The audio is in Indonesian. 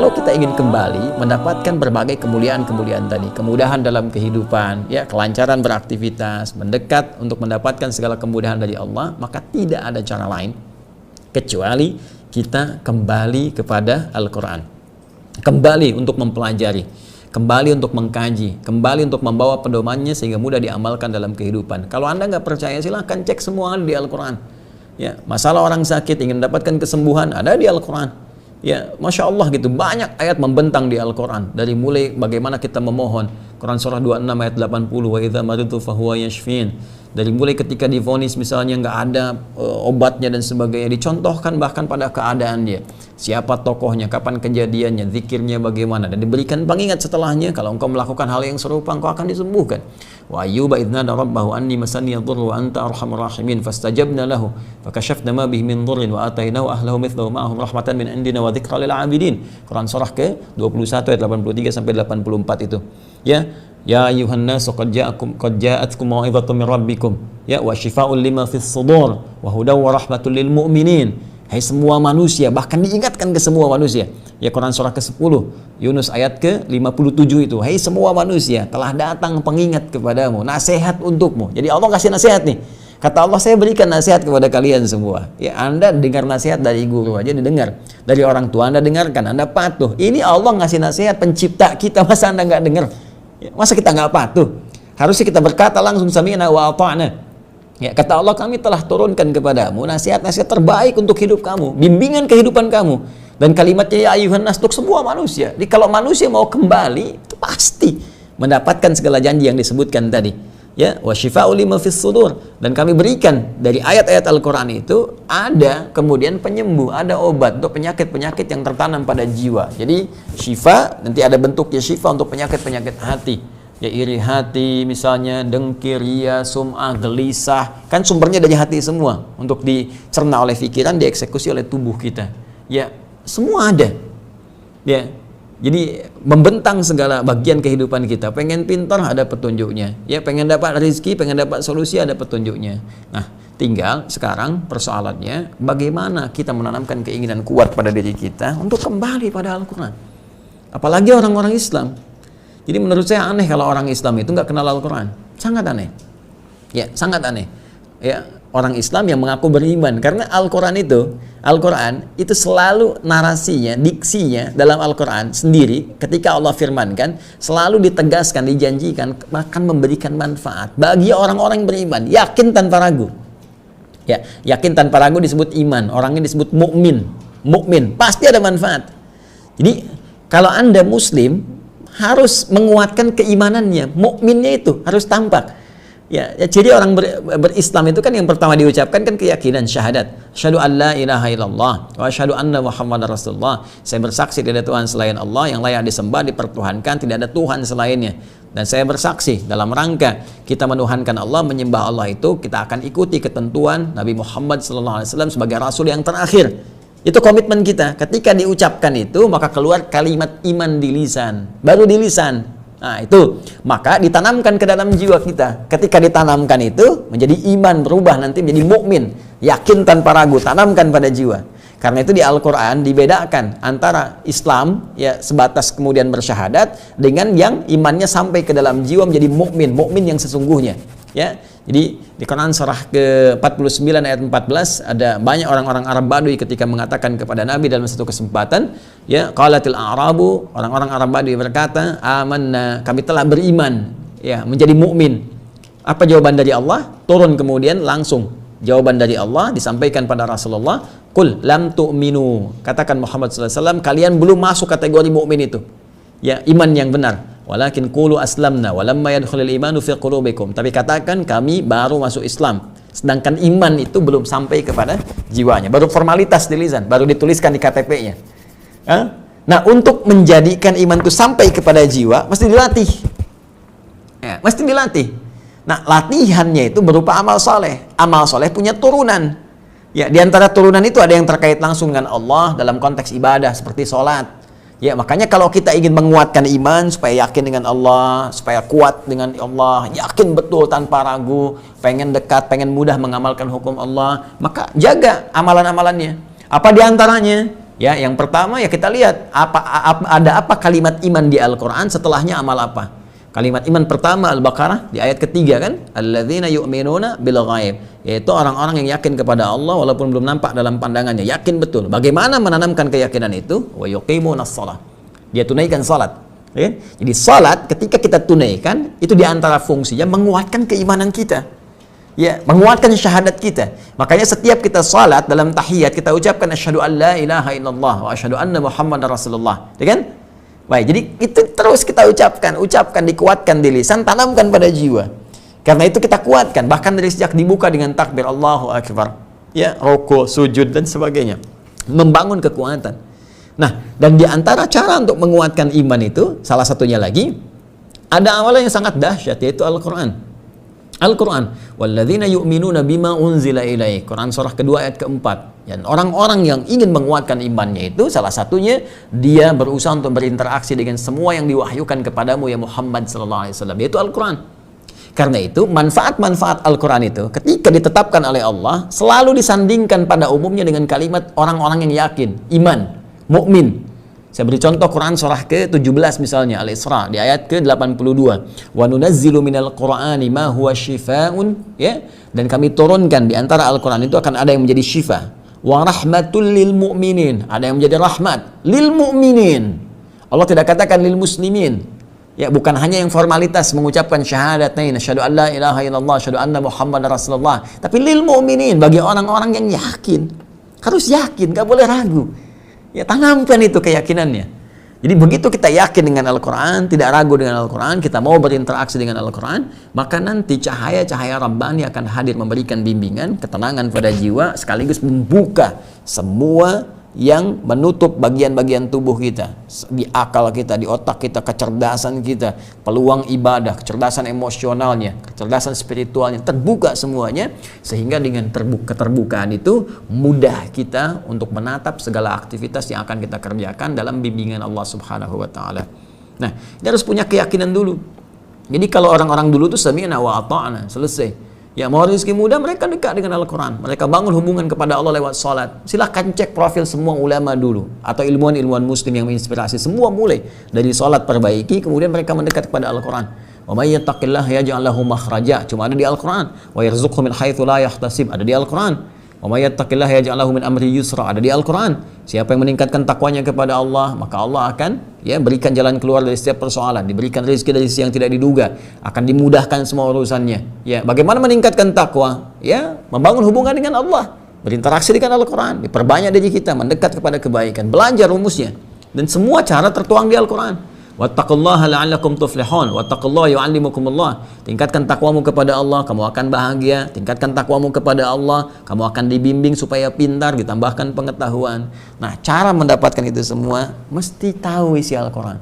kalau kita ingin kembali mendapatkan berbagai kemuliaan-kemuliaan tadi, kemudahan dalam kehidupan, ya, kelancaran beraktivitas, mendekat untuk mendapatkan segala kemudahan dari Allah, maka tidak ada cara lain kecuali kita kembali kepada Al-Quran, kembali untuk mempelajari, kembali untuk mengkaji, kembali untuk membawa pedomannya sehingga mudah diamalkan dalam kehidupan. Kalau Anda nggak percaya, silahkan cek semua di Al-Quran. Ya, masalah orang sakit ingin mendapatkan kesembuhan ada di Al-Quran. Ya, Masya Allah gitu, banyak ayat membentang di Al-Quran. Dari mulai bagaimana kita memohon, Quran surah 26 ayat 80, wa idza maritu fahuwa yashfin. Dari mulai ketika divonis misalnya nggak ada obatnya dan sebagainya, dicontohkan bahkan pada keadaan dia, siapa tokohnya, kapan kejadiannya, zikirnya bagaimana, dan diberikan pengingat setelahnya, kalau engkau melakukan hal yang serupa engkau akan disembuhkan. Wa ayyuba idz nada rabbahu anni masani yadhurru wa anta arhamur rahimin fastajabna lahu fakashafna ma bihi min dhurrin wa atainahu ahlahu mithlahu ma'ahum rahmatan min indina wa dzikra lil 'abidin. Quran surah ke-21 ayat 83 sampai 84 itu. Ya ayuhan nasu qad ja'atkum mau'izatun min rabbikum, ya, wa shifaa'un lima fis sudur wa hudaw wa rahmatul lil mu'minin. Hai semua manusia, bahkan diingatkan ke semua manusia. Ya, Quran surah ke-10 Yunus ayat ke-57 itu, hai semua manusia, telah datang pengingat kepadamu, nasihat untukmu. Jadi Allah kasih nasihat nih. Kata Allah, saya berikan nasihat kepada kalian semua. Ya, Anda dengar nasihat dari guru aja didengar, dari orang tua Anda dengarkan, Anda patuh. Ini Allah ngasih nasihat pencipta kita, masa Anda nggak dengar? Ya, masa kita nggak patuh? Harusnya kita berkata langsung sami'na wa ata'na. Ya, kata Allah, kami telah turunkan kepadamu nasihat-nasihat terbaik untuk hidup kamu, bimbingan kehidupan kamu. Dan kalimatnya ya ayuhan nas, untuk semua manusia. Jadi kalau manusia mau kembali, itu pasti mendapatkan segala janji yang disebutkan tadi. Ya, wa syifa'u lima fis sudur. Dan kami berikan dari ayat-ayat Al-Quran itu ada kemudian penyembuh, ada obat untuk penyakit-penyakit yang tertanam pada jiwa. Jadi syifa, nanti ada bentuknya syifa untuk penyakit-penyakit hati. Ya, iri hati misalnya, dengki, ria, sum'ah, gelisah, kan sumbernya dari hati semua, untuk dicerna oleh pikiran, dieksekusi oleh tubuh kita. Ya, semua ada. Ya, jadi membentang segala bagian kehidupan kita. Pengen pintar, ada petunjuknya. Ya, pengen dapat rezeki, pengen dapat solusi, ada petunjuknya. Nah, tinggal sekarang persoalannya bagaimana kita menanamkan keinginan kuat pada diri kita untuk kembali pada Al-Quran. Apalagi orang-orang Islam. Jadi menurut saya aneh kalau orang Islam itu nggak kenal Al-Quran. Sangat aneh. Ya, sangat aneh. Ya, orang Islam yang mengaku beriman. Karena Al-Quran itu selalu narasinya, diksinya dalam Al-Quran sendiri, ketika Allah firmankan, selalu ditegaskan, dijanjikan, akan memberikan manfaat bagi orang-orang yang beriman. Yakin tanpa ragu. Ya, yakin tanpa ragu disebut iman. Orangnya disebut mukmin. Mukmin, pasti ada manfaat. Jadi, kalau Anda Muslim, harus menguatkan keimanannya, mukminnya itu harus tampak. Ya, jadi orang berislam itu kan yang pertama diucapkan kan keyakinan syahadat. Asyhadu an la ilaha illallah wa asyhadu anna Muhammadar Rasulullah. Saya bersaksi tidak ada Tuhan selain Allah, yang layak disembah, dipertuhankan, tidak ada Tuhan selainnya. Dan saya bersaksi dalam rangka kita menuhankan Allah, menyembah Allah itu kita akan ikuti ketentuan Nabi Muhammad SAW sebagai Rasul yang terakhir. Itu komitmen kita. Ketika diucapkan itu, maka keluar kalimat iman di lisan. Baru di lisan. Nah, itu. Maka ditanamkan ke dalam jiwa kita. Ketika ditanamkan itu, menjadi iman, berubah nanti menjadi mukmin. Yakin tanpa ragu, tanamkan pada jiwa. Karena itu di Al-Quran dibedakan antara Islam, ya, sebatas kemudian bersyahadat, dengan yang imannya sampai ke dalam jiwa menjadi mukmin, mukmin yang sesungguhnya. Ya, jadi di Quran surah ke-49 ayat 14 ada banyak orang-orang Arab Badui ketika mengatakan kepada Nabi dalam satu kesempatan, ya, qalatil a'rabu, orang-orang Arab Badui berkata, amanna, kami telah beriman, ya, menjadi mukmin. Apa jawaban dari Allah? Turun kemudian langsung jawaban dari Allah disampaikan pada Rasulullah, qul lam tu'minu, katakan Muhammad SAW, kalian belum masuk kategori mukmin itu. Ya, iman yang benar. Walakin qulu aslamna walamma yadkhulul imanu fi qulubikum. Tapi katakan kami baru masuk Islam. Sedangkan iman itu belum sampai kepada jiwanya. Baru formalitas di lisan, baru dituliskan di KTP-nya. Nah, untuk menjadikan iman itu sampai kepada jiwa mesti dilatih. Ya, mesti dilatih. Nah, latihannya itu berupa amal soleh. Amal soleh punya turunan. Ya, di antara turunan itu ada yang terkait langsung dengan Allah dalam konteks ibadah seperti sholat. Ya, makanya kalau kita ingin menguatkan iman supaya yakin dengan Allah, supaya kuat dengan Allah, yakin betul tanpa ragu, pengen dekat, pengen mudah mengamalkan hukum Allah, maka jaga amalan-amalannya. Apa diantaranya? Ya, yang pertama ya kita lihat ada apa kalimat iman di Al-Qur'an, setelahnya amal apa. Kalimat iman pertama Al-Baqarah di ayat ketiga kan, alladzina yu'minuna bil ghaib, yaitu orang-orang yang yakin kepada Allah walaupun belum nampak dalam pandangannya, yakin betul. Bagaimana menanamkan keyakinan itu? Wa yuqimunas shalah. Dia tunaikan salat. Ya? Jadi salat ketika kita tunaikan itu di antara fungsinya menguatkan keimanan kita. Ya, menguatkan syahadat kita. Makanya setiap kita salat dalam tahiyat kita ucapkan asyhadu an la ilaha illallah wa asyhadu anna muhammadar rasulullah. Ya kan? Baik, jadi itu terus kita ucapkan, dikuatkan di lisan, tanamkan pada jiwa. Karena itu kita kuatkan bahkan dari sejak dibuka dengan takbir Allahu akbar. Ya, rukuk, sujud dan sebagainya. Membangun kekuatan. Nah, dan di antara cara untuk menguatkan iman itu salah satunya lagi ada amalan yang sangat dahsyat yaitu Al-Qur'an. Al-Quran, walladzina yu'minuna bima unzila ilaik. Quran surah kedua ayat keempat. Dan orang-orang yang ingin menguatkan imannya itu salah satunya dia berusaha untuk berinteraksi dengan semua yang diwahyukan kepadamu ya Muhammad sallallahu alaihi wasallam, yaitu Al-Quran. Karena itu manfaat-manfaat Al-Quran itu ketika ditetapkan oleh Allah selalu disandingkan pada umumnya dengan kalimat orang-orang yang yakin, iman, mukmin. Saya beri contoh Quran surah ke-17 misalnya Al-Isra di ayat ke-82. Wa nunazzilu minal Qur'ani ma huwa syifaa'un, ya. Dan kami turunkan di antara Al-Quran itu akan ada yang menjadi syifa. Wa rahmatul lil mu'minin, ada yang menjadi rahmat lil mu'minin. Allah tidak katakan lil muslimin. Ya, bukan hanya yang formalitas mengucapkan syahadatain asyhadu an la ilaha illallah asyhadu anna muhammadar rasulullah, tapi lil mu'minin, bagi orang-orang yang yakin. Harus yakin, gak boleh ragu. Ya, tanamkan itu keyakinannya. Jadi begitu kita yakin dengan Al-Quran, tidak ragu dengan Al-Quran, kita mau berinteraksi dengan Al-Quran, maka nanti cahaya-cahaya Rabbani akan hadir memberikan bimbingan, ketenangan pada jiwa, sekaligus membuka semua yang menutup bagian-bagian tubuh kita, di akal kita, di otak kita, kecerdasan kita, peluang ibadah, kecerdasan emosionalnya, kecerdasan spiritualnya, terbuka semuanya, sehingga dengan keterbukaan itu mudah kita untuk menatap segala aktivitas yang akan kita kerjakan dalam bimbingan Allah Subhanahu wa Ta'ala. Nah, kita harus punya keyakinan dulu. Jadi kalau orang-orang dulu tuh sami'na wa ata'na, selesai. Ya, mau rezeki mudah, mereka dekat dengan Al-Quran. Mereka bangun hubungan kepada Allah lewat salat. Silahkan cek profil semua ulama dulu atau ilmuwan-ilmuwan muslim yang menginspirasi. Semua mulai dari salat perbaiki, kemudian mereka mendekat kepada Al-Quran. Wa may yattaqillaha yaj'al lahu makhraja, cuma ada di Al-Quran. Wa yarzuqhu min haitsu la yahtasib, ada di Al-Quran. Wa may yattaqillaha yaj'al lahu min amri yusra, ada di Al-Quran. Siapa yang meningkatkan takwanya kepada Allah, maka Allah akan berikan jalan keluar dari setiap persoalan, diberikan rezeki dari sisi yang tidak diduga, akan dimudahkan semua urusannya. Ya, bagaimana meningkatkan takwa? Ya, membangun hubungan dengan Allah, berinteraksi dengan Al-Quran, diperbanyak diri kita, mendekat kepada kebaikan, belajar rumusnya, dan semua cara tertuang di Al-Quran. Wattaqullaha la'allakum tuflihun. Wattaqullaha yu'allimukumullah. Tingkatkan takwamu kepada Allah, kamu akan bahagia. Tingkatkan takwamu kepada Allah, kamu akan dibimbing supaya pintar, ditambahkan pengetahuan. Nah, cara mendapatkan itu semua mesti tahu isi Al-Quran.